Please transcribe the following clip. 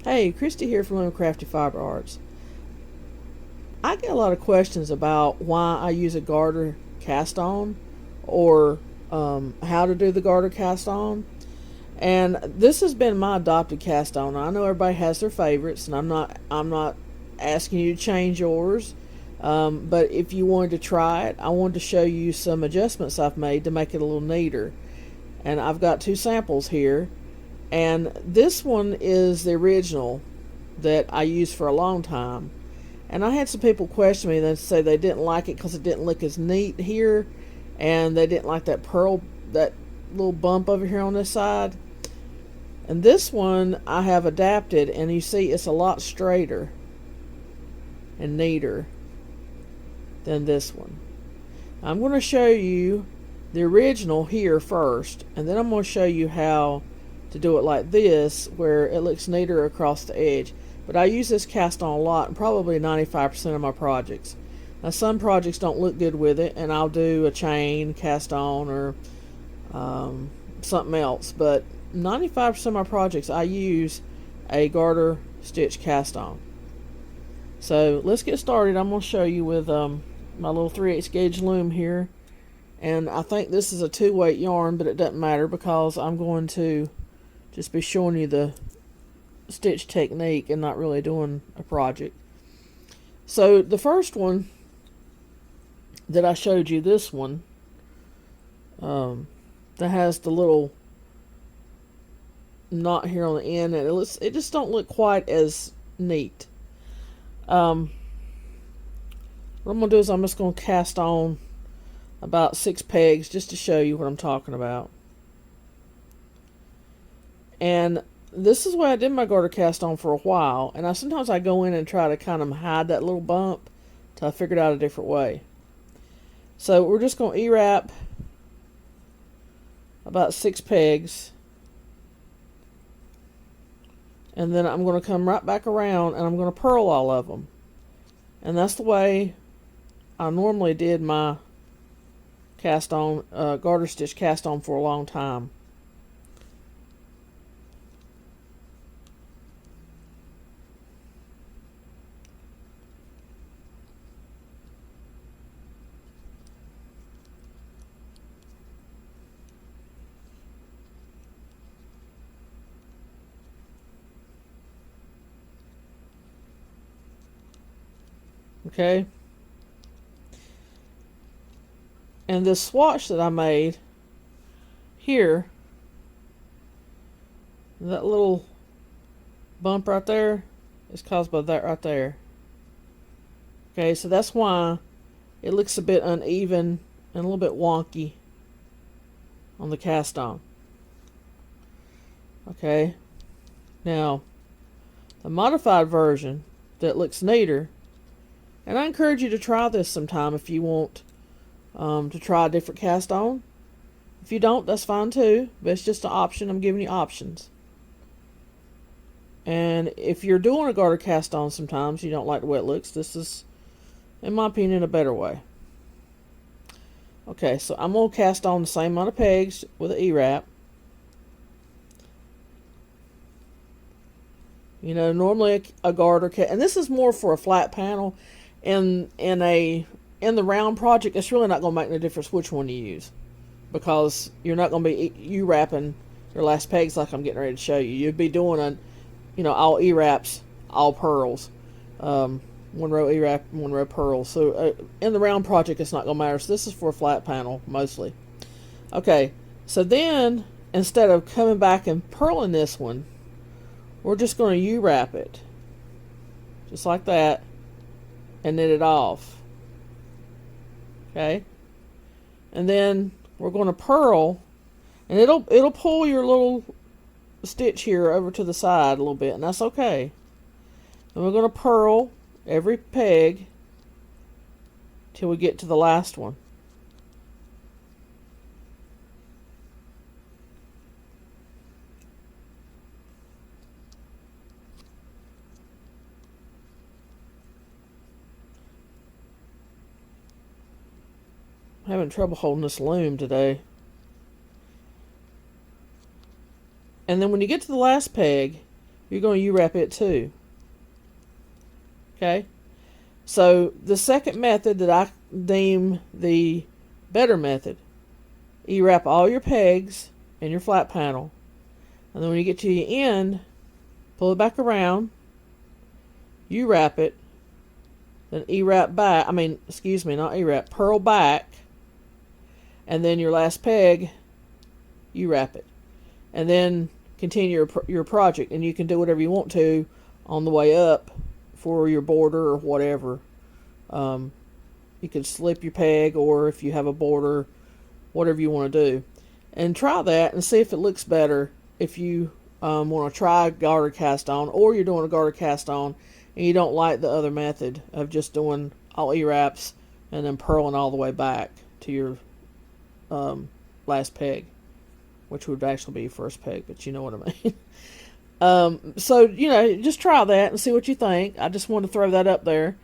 Hey, Christie here from Looming Crafty Fiber Arts. I get a lot of questions about why I use a garter cast on or how to do the garter cast on. And this has been my adopted cast on. I know everybody has their favorites, and I'm not asking you to change yours. But if you wanted to try it, I wanted to show you some adjustments I've made to make it a little neater. And I've got two samples here. And this one is the original that I used for a long time. And I had some people question me and say they didn't like it because it didn't look as neat here, and they didn't like that little bump over here on this side. And this one I have adapted, and you see it's a lot straighter and neater than this one. I'm going to show you the original here first, and then I'm going to show you how to do it like this, where it looks neater across the edge. But I use this cast on a lot, and probably 95% of my projects. Now, some projects don't look good with it, and I'll do a chain cast on or something else. But 95% of my projects, I use a garter stitch cast on. So let's get started. I'm going to show you with my little 3/8 gauge loom here. And I think this is a 2-weight yarn, but it doesn't matter because I'm going to just be showing you the stitch technique and not really doing a project. So the first one that I showed you, this one that has the little knot here on the end, and it just don't look quite as neat. What I'm gonna do is I'm just gonna cast on about 6 pegs just to show you what I'm talking about. And this is why I did my garter cast on for a while, and sometimes I go in and try to kind of hide that little bump till I figured out a different way. So we're just going to E-wrap about 6 pegs, and then I'm going to come right back around and I'm going to purl all of them. And that's the way I normally did my cast on, garter stitch cast on for a long time. Okay, and this swatch that I made here, that little bump right there, is caused by that right there. Okay, so that's why it looks a bit uneven and a little bit wonky on the cast on. Okay, now the modified version that looks neater, and I encourage you to try this sometime if you want to try a different cast on. If you don't, that's fine too, but it's just an option. I'm giving you options. And if you're doing a garter cast on sometimes you don't like the way it looks, this is, in my opinion, a better way. Okay, so I'm going to cast on the same amount of pegs with an E-wrap. You know, normally a garter and this is more for a flat panel. In the round project, it's really not going to make no difference which one you use, because you're not going to be E-wrapping your last pegs like I'm getting ready to show you. You'd be doing all E-wraps, all purls, one row E-wrap, one row purls. So in the round project, it's not going to matter. So this is for a flat panel mostly. Okay, so then instead of coming back and purling this one, we're just going to U-wrap it, just like that, and knit it off. Okay, and then we're going to purl, and it'll pull your little stitch here over to the side a little bit, and that's okay. And we're going to purl every peg till we get to the last one. I'm having trouble holding this loom today. And then when you get to the last peg, you're going to U-wrap it too. Okay? So the second method that I deem the better method, you wrap all your pegs in your flat panel, and then when you get to the end, pull it back around, you wrap it, then E-wrap back, not E-wrap, purl back, and then your last peg, you wrap it. And then continue your project, and you can do whatever you want to on the way up for your border or whatever. You could slip your peg, or if you have a border, whatever you want to do. And try that and see if it looks better if you want to try garter cast on, or you're doing a garter cast on and you don't like the other method of just doing all E-wraps and then purling all the way back to your last peg, which would actually be your first peg, but you know what I mean. So, just try that and see what you think. I just want to throw that up there.